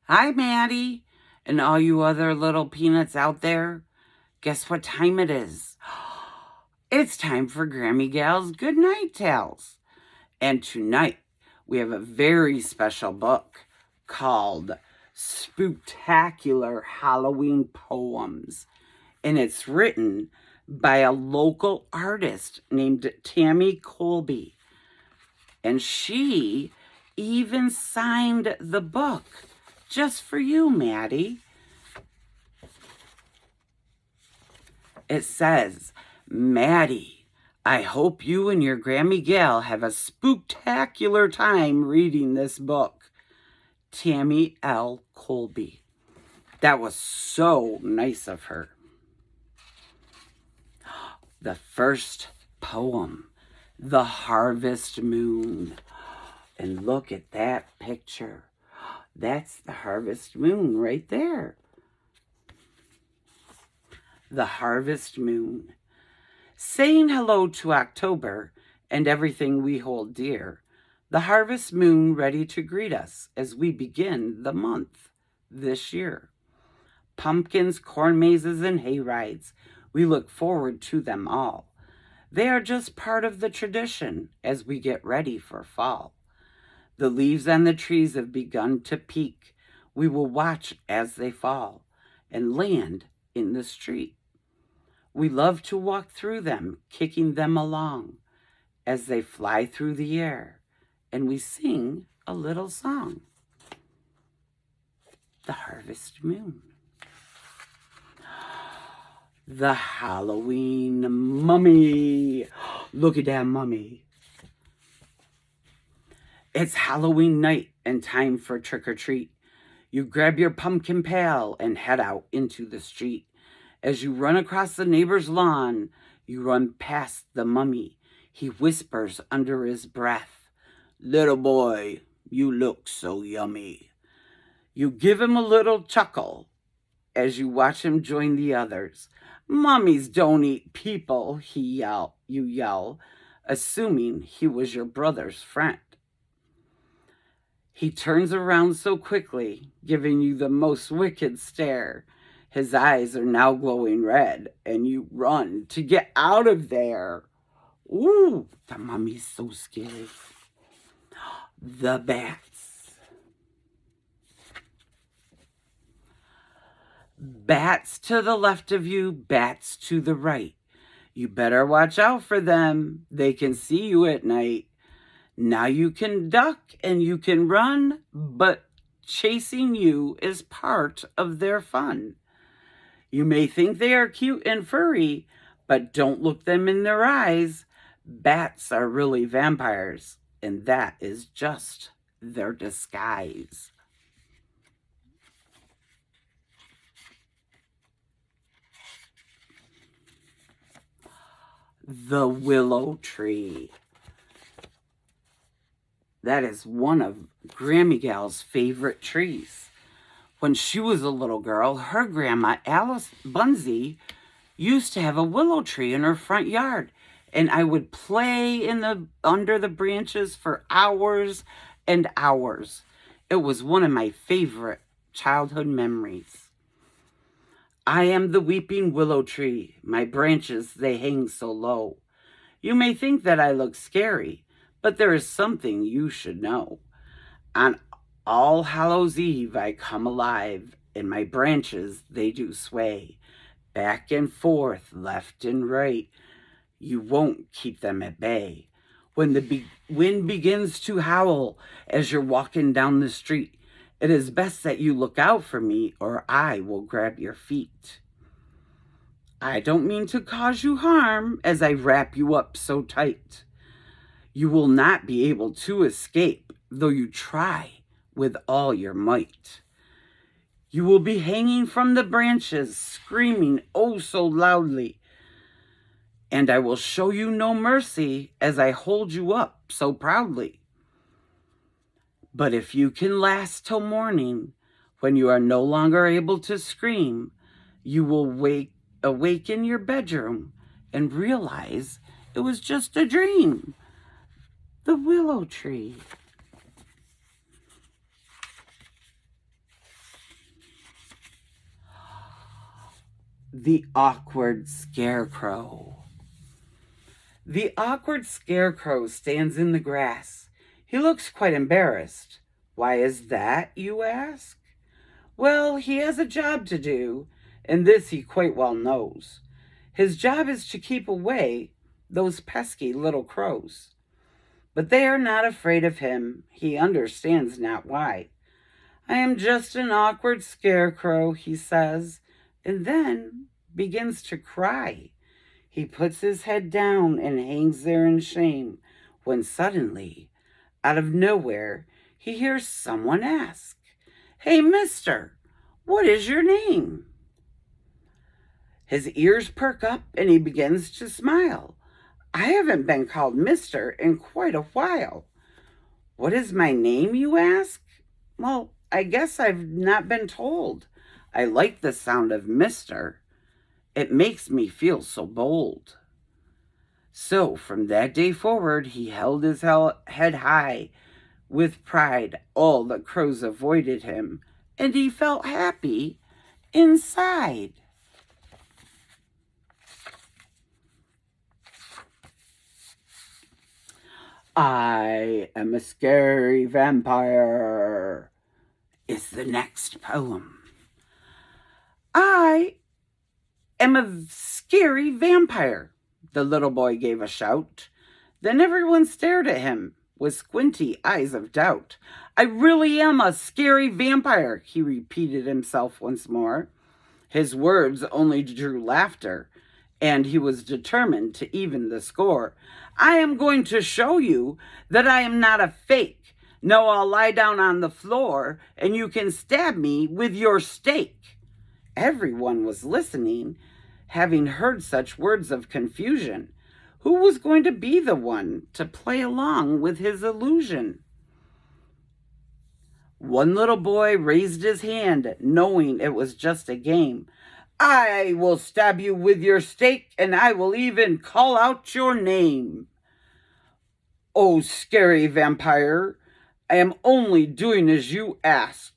Hi, Maddie, and all you other little peanuts out there. Guess what time it is? It's time for Grammy Gal's Good Night Tales. And tonight, we have a very special book called Spook-Tacular Halloween Poems. And it's written by a local artist named Tami Colby. And she even signed the book just for you, Maddie. It says, Maddie, I hope you and your Grammy gal have a spooktacular time reading this book. Tami L. Colby. That was so nice of her. The first poem, The Harvest Moon. And look at that picture. That's the harvest moon right there. The harvest moon. Saying hello to October and everything we hold dear. The harvest moon ready to greet us as we begin the month this year. Pumpkins, corn mazes, and hay rides. We look forward to them all. They are just part of the tradition as we get ready for fall. The leaves on the trees have begun to peak. We will watch as they fall and land in the street. We love to walk through them, kicking them along as they fly through the air, and we sing a little song. The harvest moon. The Halloween mummy. Look at that mummy. It's Halloween night and time for trick-or-treat. You grab your pumpkin pail and head out into the street. As you run across the neighbor's lawn, you run past the mummy. He whispers under his breath, "Little boy, you look so yummy." You give him a little chuckle as you watch him join the others. "Mummies don't eat people," you yell, assuming he was your brother's friend. He turns around so quickly, giving you the most wicked stare. His eyes are now glowing red, and you run to get out of there. Ooh, the mummy's so scary. The bats. Bats to the left of you, bats to the right. You better watch out for them. They can see you at night. Now you can duck and you can run, but chasing you is part of their fun. You may think they are cute and furry, but don't look them in their eyes. Bats are really vampires, and that is just their disguise. The willow tree. That is one of Grammy Gal's favorite trees. When she was a little girl, her grandma, Alice Bunzy, used to have a willow tree in her front yard. And I would play under the branches for hours and hours. It was one of my favorite childhood memories. I am the weeping willow tree. My branches, they hang so low. You may think that I look scary, but there is something you should know. On All Hallows Eve I come alive, and my branches, they do sway. Back and forth, left and right. You won't keep them at bay. When the wind begins to howl as you're walking down the street, it is best that you look out for me, or I will grab your feet. I don't mean to cause you harm as I wrap you up so tight. You will not be able to escape, though you try with all your might. You will be hanging from the branches, screaming oh so loudly. And I will show you no mercy as I hold you up so proudly. But if you can last till morning, when you are no longer able to scream, you will awake in your bedroom and realize it was just a dream. The willow tree. The Awkward Scarecrow. The awkward scarecrow stands in the grass. He looks quite embarrassed. Why is that, you ask? Well, he has a job to do, and this he quite well knows. His job is to keep away those pesky little crows. But they are not afraid of him. He understands not why. I am just an awkward scarecrow, he says, and then begins to cry. He puts his head down and hangs there in shame, when suddenly, out of nowhere, he hears someone ask, "Hey, mister, what is your name?" His ears perk up and he begins to smile. I haven't been called mister in quite a while. What is my name, you ask? Well, I guess I've not been told. I like the sound of mister. It makes me feel so bold. So from that day forward, he held his head high. With pride, all the crows avoided him, and he felt happy inside. I am a scary vampire is the next poem. I am a scary vampire, the little boy gave a shout. Then everyone stared at him with squinty eyes of doubt. I really am a scary vampire, he repeated himself once more. His words only drew laughter, and he was determined to even the score. I am going to show you that I am not a fake. No, I'll lie down on the floor, and you can stab me with your stake. Everyone was listening, having heard such words of confusion. Who was going to be the one to play along with his illusion? One little boy raised his hand, knowing it was just a game. I will stab you with your stake, and I will even call out your name. Oh, scary vampire, I am only doing as you asked.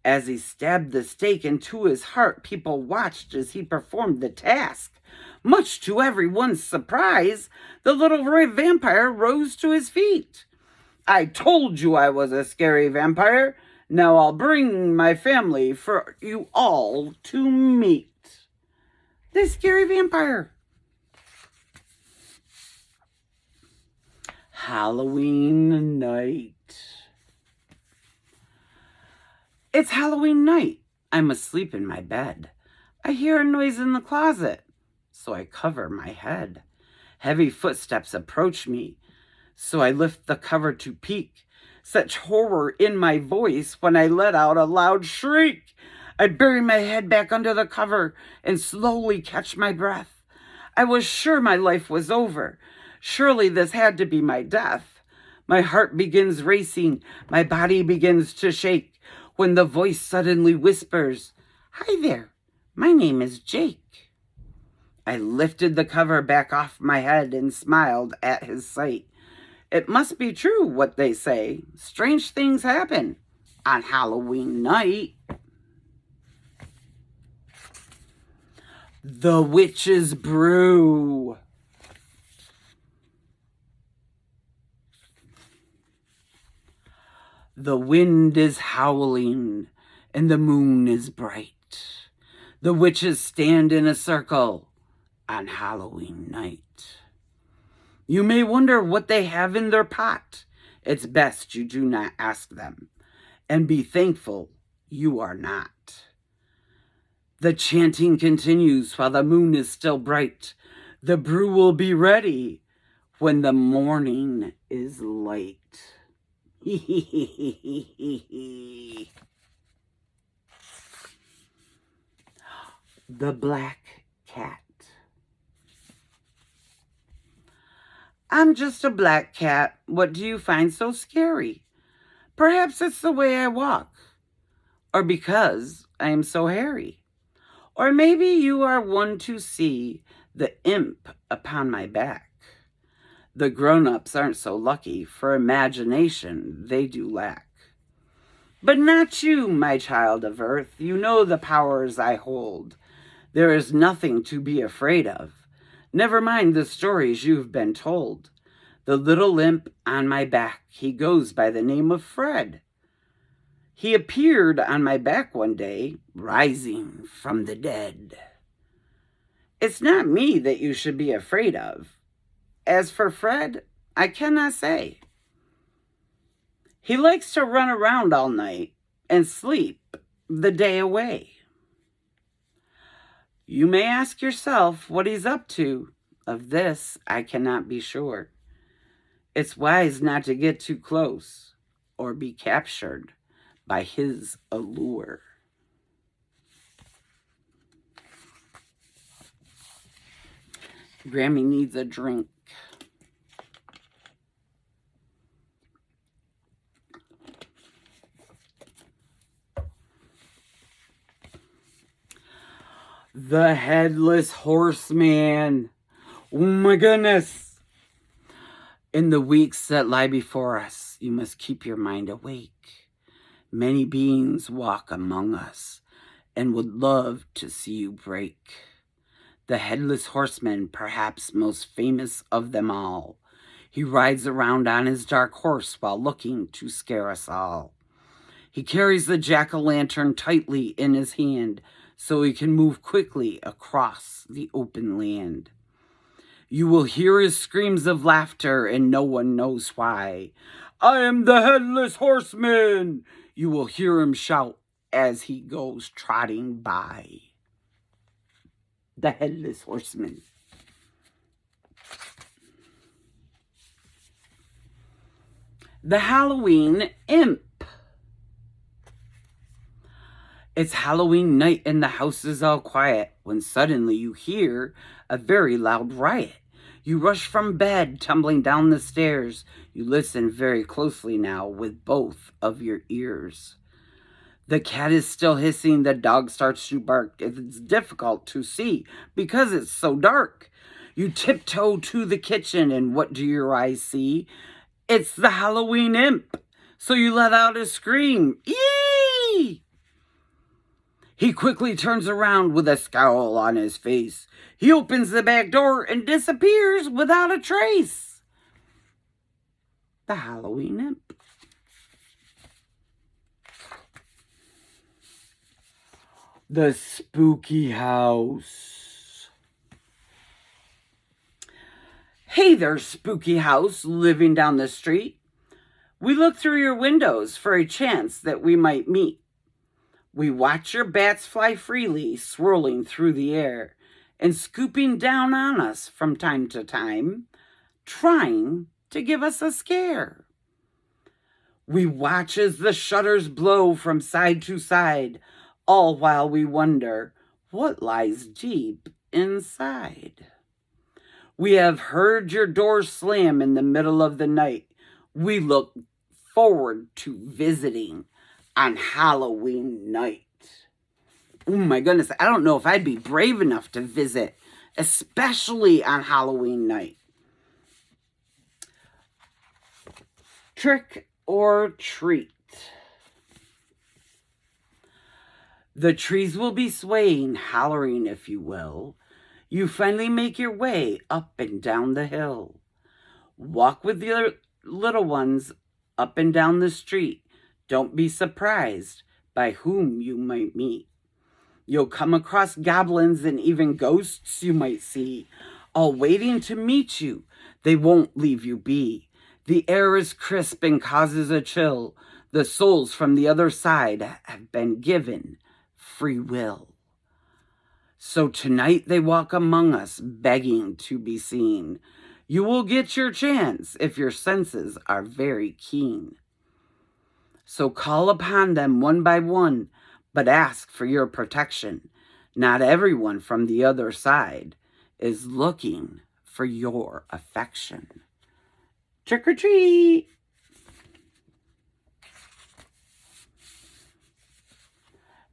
As he stabbed the stake into his heart, people watched as he performed the task. Much to everyone's surprise, the little vampire rose to his feet. I told you I was a scary vampire. Now I'll bring my family for you all to meet. The scary vampire. Halloween night. It's Halloween night. I'm asleep in my bed. I hear a noise in the closet, so I cover my head. Heavy footsteps approach me, so I lift the cover to peek. Such horror in my voice when I let out a loud shriek. I bury my head back under the cover and slowly catch my breath. I was sure my life was over. Surely this had to be my death. My heart begins racing. My body begins to shake when the voice suddenly whispers, "Hi there, my name is Jake." I lifted the cover back off my head and smiled at his sight. It must be true what they say. Strange things happen on Halloween night. The Witch's Brew. The wind is howling and the moon is bright. The witches stand in a circle on Halloween night. You may wonder what they have in their pot. It's best you do not ask them, and be thankful you are not. The chanting continues while the moon is still bright. The brew will be ready when the morning is light. The Black Cat. I'm just a black cat. What do you find so scary? Perhaps it's the way I walk, or because I am so hairy. Or maybe you are one to see the imp upon my back. The grown-ups aren't so lucky, for imagination they do lack. But not you, my child of earth. You know the powers I hold. There is nothing to be afraid of. Never mind the stories you've been told. The little imp on my back, he goes by the name of Fred. He appeared on my back one day, rising from the dead. It's not me that you should be afraid of. As for Fred, I cannot say. He likes to run around all night and sleep the day away. You may ask yourself what he's up to. Of this, I cannot be sure. It's wise not to get too close or be captured by his allure. Grammy needs a drink. The Headless Horseman. Oh my goodness. In the weeks that lie before us, you must keep your mind awake. Many beings walk among us and would love to see you break. The Headless Horseman, perhaps most famous of them all. He rides around on his dark horse while looking to scare us all. He carries the jack-o'-lantern tightly in his hand so he can move quickly across the open land. You will hear his screams of laughter and no one knows why. I am the Headless Horseman! You will hear him shout as he goes trotting by. The Headless Horseman. The Halloween Imp. It's Halloween night and the house is all quiet when suddenly you hear a very loud riot. You rush from bed, tumbling down the stairs. You listen very closely now with both of your ears. The cat is still hissing. The dog starts to bark. It's difficult to see because it's so dark. You tiptoe to the kitchen and what do your eyes see? It's the Halloween Imp. So you let out a scream. Yee! He quickly turns around with a scowl on his face. He opens the back door and disappears without a trace. The Halloween Imp. The Spooky House. Hey there, spooky house living down the street. We look through your windows for a chance that we might meet. We watch your bats fly freely, swirling through the air and scooping down on us from time to time, trying to give us a scare. We watch as the shutters blow from side to side, all while we wonder what lies deep inside. We have heard your door slam in the middle of the night. We look forward to visiting on Halloween night. Oh my goodness, I don't know if I'd be brave enough to visit, especially on Halloween night. Trick or treat. The trees will be swaying, hollering if you will. You finally make your way up and down the hill. Walk with your little ones up and down the street. Don't be surprised by whom you might meet. You'll come across goblins and even ghosts you might see, all waiting to meet you. They won't leave you be. The air is crisp and causes a chill. The souls from the other side have been given free will. So tonight they walk among us, begging to be seen. You will get your chance if your senses are very keen. So call upon them one by one, but ask for your protection. Not everyone from the other side is looking for your affection. Trick or treat!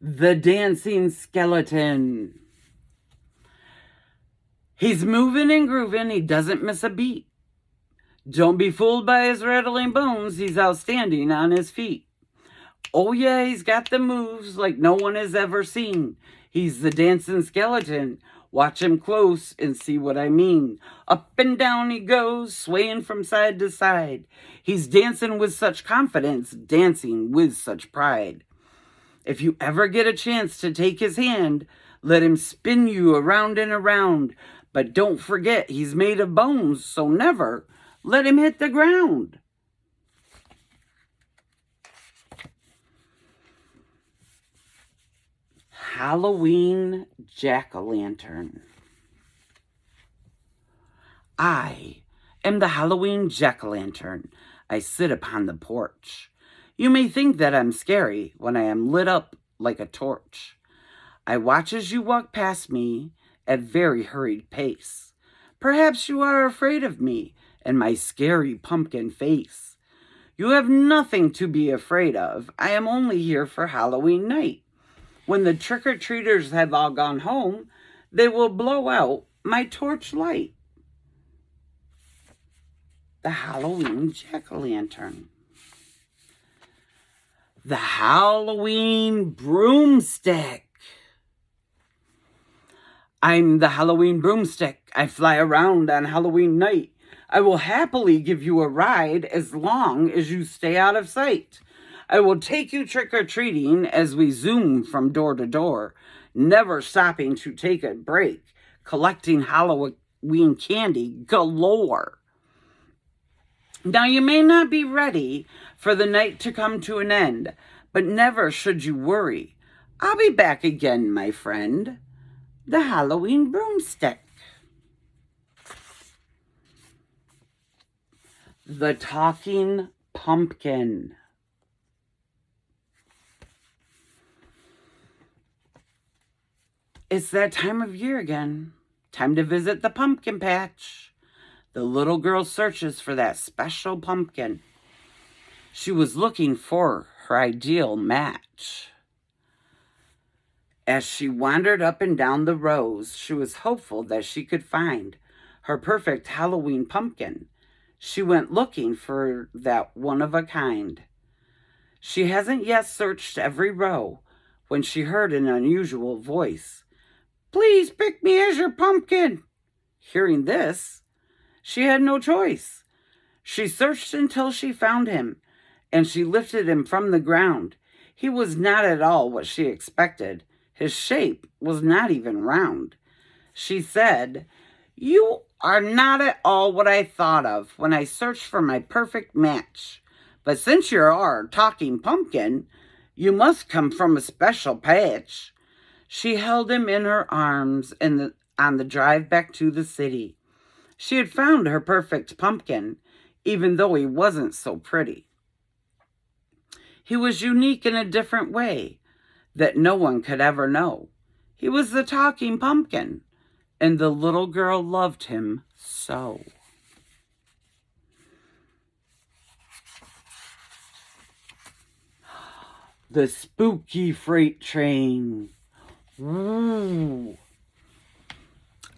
The Dancing Skeleton. He's moving and grooving, he doesn't miss a beat. Don't be fooled by his rattling bones, he's outstanding on his feet. Oh yeah, he's got the moves like no one has ever seen. He's the dancing skeleton. Watch him close and see what I mean. Up and down he goes, swaying from side to side. He's dancing with such confidence, dancing with such pride. If you ever get a chance to take his hand, let him spin you around and around. But don't forget he's made of bones, so never let him hit the ground. Halloween Jack-o'-lantern. I am the Halloween Jack-o'-lantern. I sit upon the porch. You may think that I'm scary when I am lit up like a torch. I watch as you walk past me at very hurried pace. Perhaps you are afraid of me and my scary pumpkin face. You have nothing to be afraid of. I am only here for Halloween night. When the trick-or-treaters have all gone home, they will blow out my torch light. The Halloween Jack-o'-lantern. The Halloween broomstick. I'm the Halloween broomstick. I fly around on Halloween night. I will happily give you a ride as long as you stay out of sight. I will take you trick-or-treating as we zoom from door to door, never stopping to take a break, collecting Halloween candy galore. Now, you may not be ready for the night to come to an end, but never should you worry. I'll be back again, my friend. The Halloween broomstick. The talking pumpkin. It's that time of year again. Time to visit the pumpkin patch. The little girl searches for that special pumpkin. She was looking for her ideal match. As she wandered up and down the rows, she was hopeful that she could find her perfect Halloween pumpkin. She went looking for that one of a kind. She hasn't yet searched every row when she heard an unusual voice. "Please pick me as your pumpkin." Hearing this, she had no choice. She searched until she found him, and she lifted him from the ground. He was not at all what she expected. His shape was not even round. She said, "You are not at all what I thought of when I searched for my perfect match. But since you're our talking pumpkin, you must come from a special patch." She held him in her arms on the drive back to the city. She had found her perfect pumpkin, even though he wasn't so pretty. He was unique in a different way that no one could ever know. He was the talking pumpkin, and the little girl loved him so. The spooky freight train. Ooh.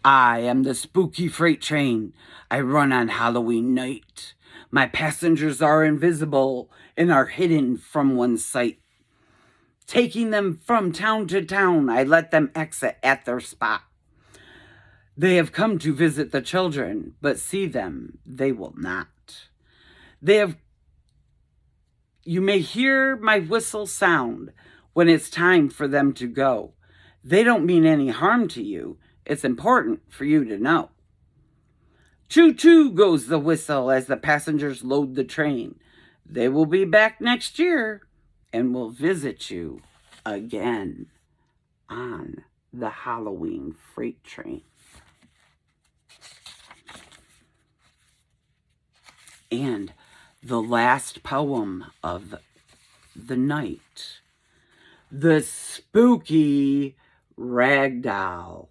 I am the spooky freight train. I run on Halloween night. My passengers are invisible and are hidden from one's sight. Taking them from town to town, I let them exit at their spot. They have come to visit the children, but see them they will not. You may hear my whistle sound when it's time for them to go. They don't mean any harm to you. It's important for you to know. Choo-choo goes the whistle as the passengers load the train. They will be back next year and will visit you again on the Halloween freight train. And the last poem of the night, The Spooky Ragdoll.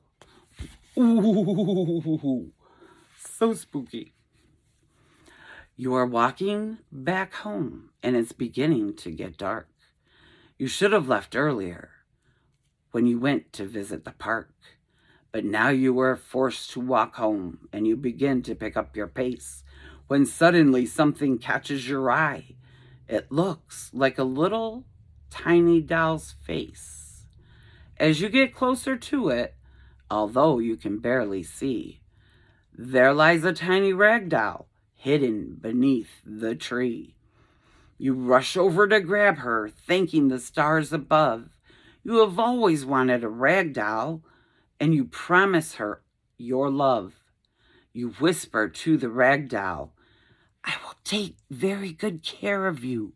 Ooh, so spooky. You are walking back home, and it's beginning to get dark. You should have left earlier when you went to visit the park. But now you are forced to walk home, and you begin to pick up your pace when suddenly something catches your eye. It looks like a little tiny doll's face. As you get closer to it, although you can barely see, there lies a tiny rag doll hidden beneath the tree. You rush over to grab her, thanking the stars above. You have always wanted a rag doll, and you promise her your love. You whisper to the rag doll, I will take very good care of you.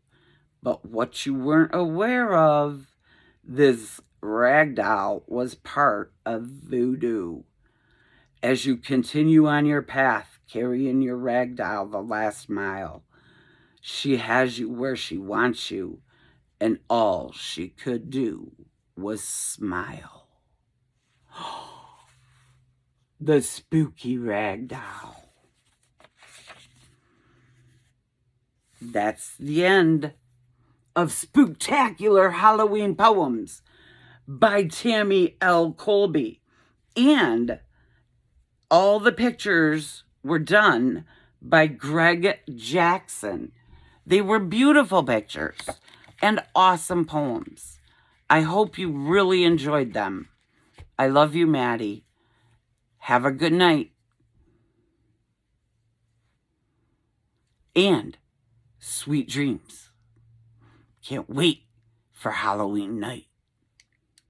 But what you weren't aware of, this rag doll was part of voodoo. As you continue on your path, carrying your rag doll the last mile, she has you where she wants you, and all she could do was smile. The spooky rag doll. That's the end of Spook-Tacular Halloween Poems by Tami Colby. And all the pictures were done by Greg Jackson. They were beautiful pictures and awesome poems. I hope you really enjoyed them. I love you, Maddie. Have a good night. And sweet dreams. Can't wait for Halloween night.